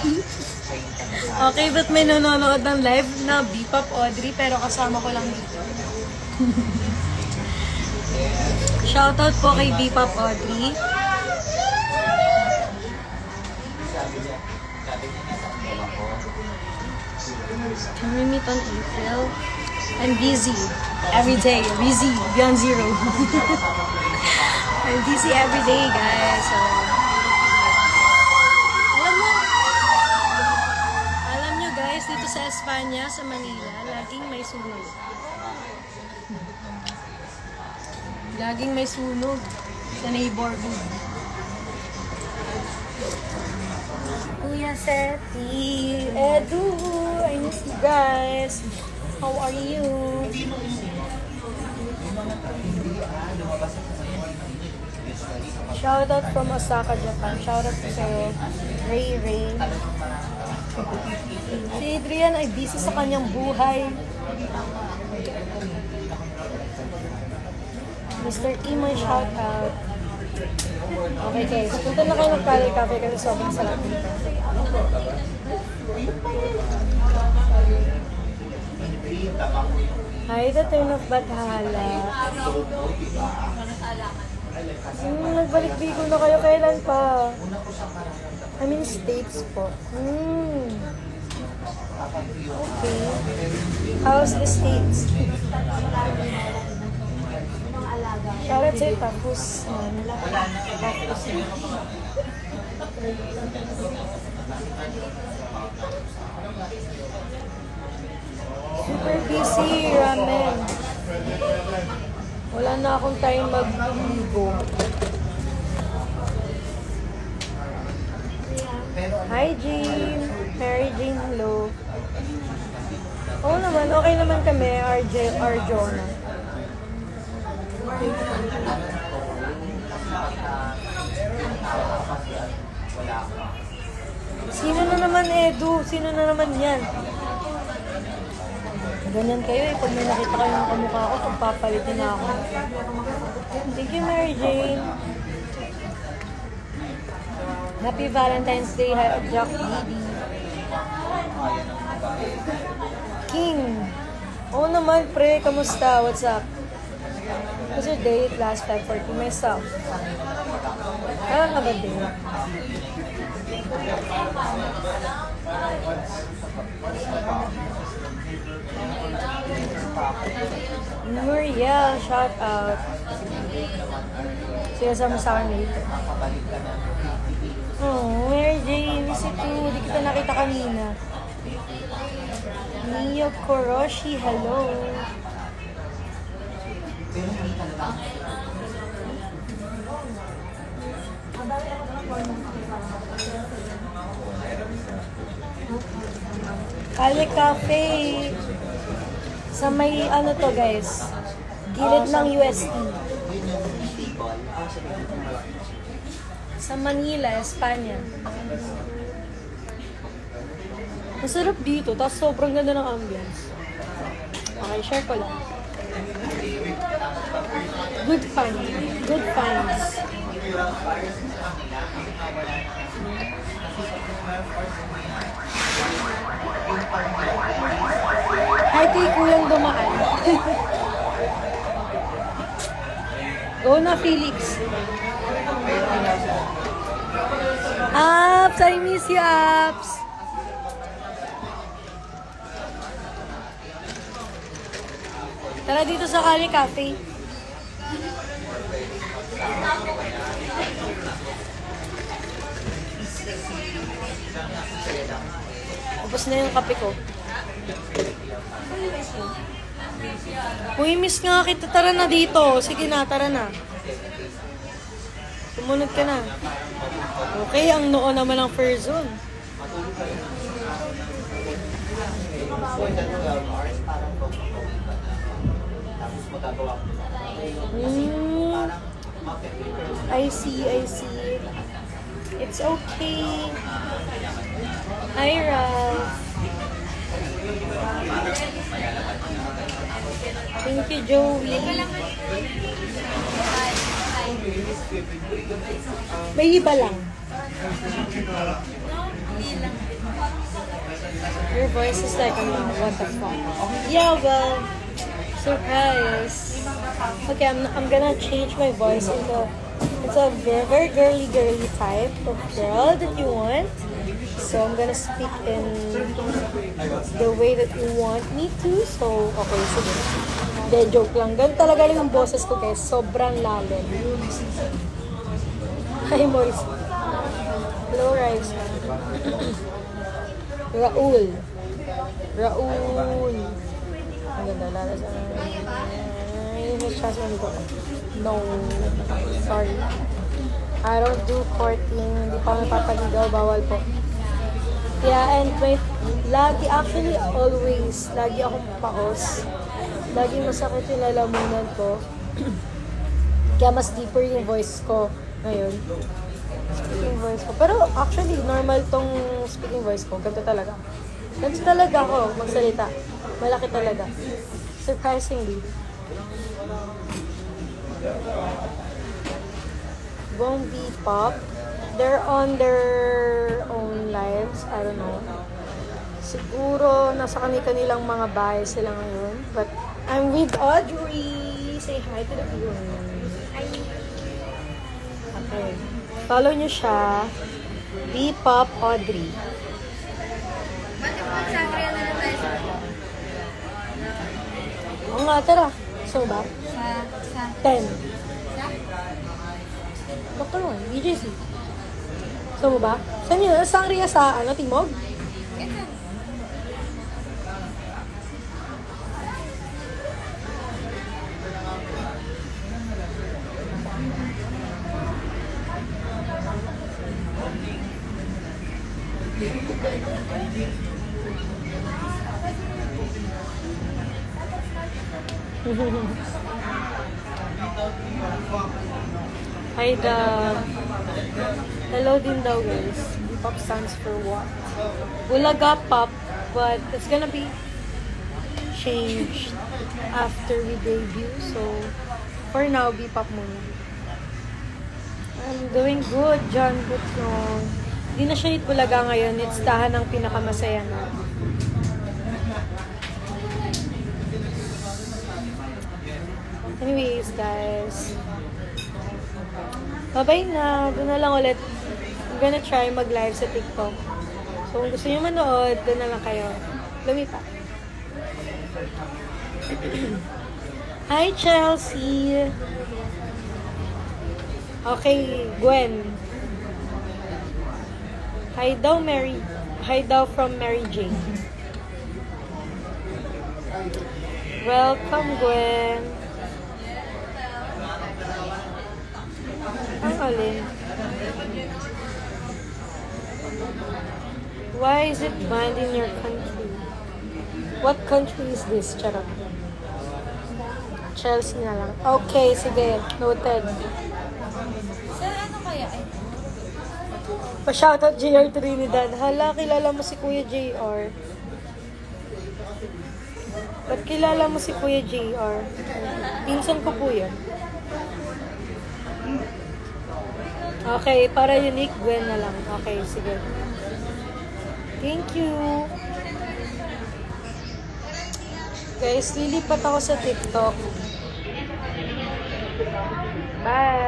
Okay, but may nanonood ng live na B-Pop Audrey, pero kasama ko lang dito. Shoutout po kay B-Pop Audrey. Can we meet on April? I'm busy. Every day. Busy. Beyond zero. I'm busy every day, guys. So, alam nyo guys, dito sa Espanya, sa Manila, laging may sunog. Laging may sunog sa neighborhood. Kuya Seti, Edu, I miss you guys. How are you? Shoutout from Osaka, Japan. Shoutout po sa'yo, Ray Ray. Si Adrian ay busy sa kanyang buhay. Mr. Imoy, shoutout. Okay guys, punta na kayo mag-Cali Cafe kasi sobrang sarap dito. Hi, the turn of Bathala. Nagbalik Bigo na kayo. Kailan pa? I mean, States po. Okay. How's the States? Shoutout sa'yo, tapos super busy, ramen. Wala na akong time mag-ligo. Hi, Jean. Mary Jane, hello. Oo naman, okay naman kami, Arjona. Sino na naman, Edu? Sino na naman yan? Ganyan kayo eh. Pag may nakita kayo ng kamukha ko, pagpapalitin na ako. Thank you, Mary Jane. Happy Valentine's Day, Jack Didi. King. Oo naman, pre. Kamusta? What's up? How's your day? Last 5:40 myself. Kaya nga ba din? Maria, shout out. Sila sama sa akin later. Oh, Mary Jane, miss you too. Di kita nakita kanina. Mio Koroshi, hello. Cali Cafe. Sa may ano to guys, gilid ng UST. Sa Manila, Espanya. Masarap dito, tapos sobrang ganda ng ambience. Okay, share ko lang. Good fun. Good finds. Hi kay Kuyang dumaan. Go na, Felix. Apps, I miss you, Apps. Tara dito sa Cali Cafe. Tapos na yung kape ko. Uy, miss nga kita. Tara na dito. Sige na, tara na. Sumunod ka na. Okay, ang noo naman ng Furzon. I see, I see. It's okay. Hi, Ralph. Thank you, Joey. May iba lang. Your voice is like, what the fuck? Yeah, well, surprise. Okay, I'm gonna change my voice into a very, very girly type of girl that you want. So I'm gonna speak in the way that you want me to. So, okay, sige. De, joke lang. Ganun talaga rin ang boses ko, guys. Sobrang lalim. Hi, Moise. Hello, Rice. Raul. Ang ganda, lala sa... No. Sorry. I don't do courting. Hindi pa mapapaligaw. Bawal po. Yeah, and lagi akong paos. Lagi masakit yung lalamunan ko. Kaya mas deeper yung voice ko ngayon. Speaking voice ko. Pero actually, normal tong speaking voice ko. Ganito talaga. Ganito talaga ako magsalita. Malaki talaga. Surprisingly. Bombi Pop. They're on their own lives. I don't know. Siguro, nasa kanilang mga bahay sila ngayon. But, I'm with Audrey. Say hi to the viewers. Hi. Okay. Follow nyo siya. B-Pop Audrey. Ba't yung magsakriya na lang tayo sa... Oo nga, tara. So ba? Sa... 10. Sa? Dr. 1, BJC. So mo ba? Saan yun? Sangria sa, Timog? Ito. Hi, Dab. Hello din daw, guys. B-Pop stands for what? Bulaga Pop, but it's gonna be changed after we debut. So, for now, B-Pop muna. I'm doing good, John Butlong. Hindi na siya hit Bulaga ngayon. It's dahan ng pinakamasaya na. Anyways, guys. Bye-bye na. Doon na lang ulit. I'm gonna try mag-live sa TikTok. So, kung gusto nyo manood, doon na lang kayo. Lumipat. Hi, Chelsea! Okay, Gwen. Hi daw, Mary. Hi daw from Mary Jane. Welcome, Gwen. Ang alin? Why is it banned in your country? What country is this? Charot. Chelsea na lang. Okay, sige. Noted. Sa ano kaya eh? Pa-shoutout JR Trinidad. Hala, kilala mo si Kuya JR. Ba't kilala mo si Kuya JR? Pinsan ko po yan. Okay, para unique, Gwen na lang. Okay, sige. Thank you. Guys, lilipat ako sa TikTok. Bye!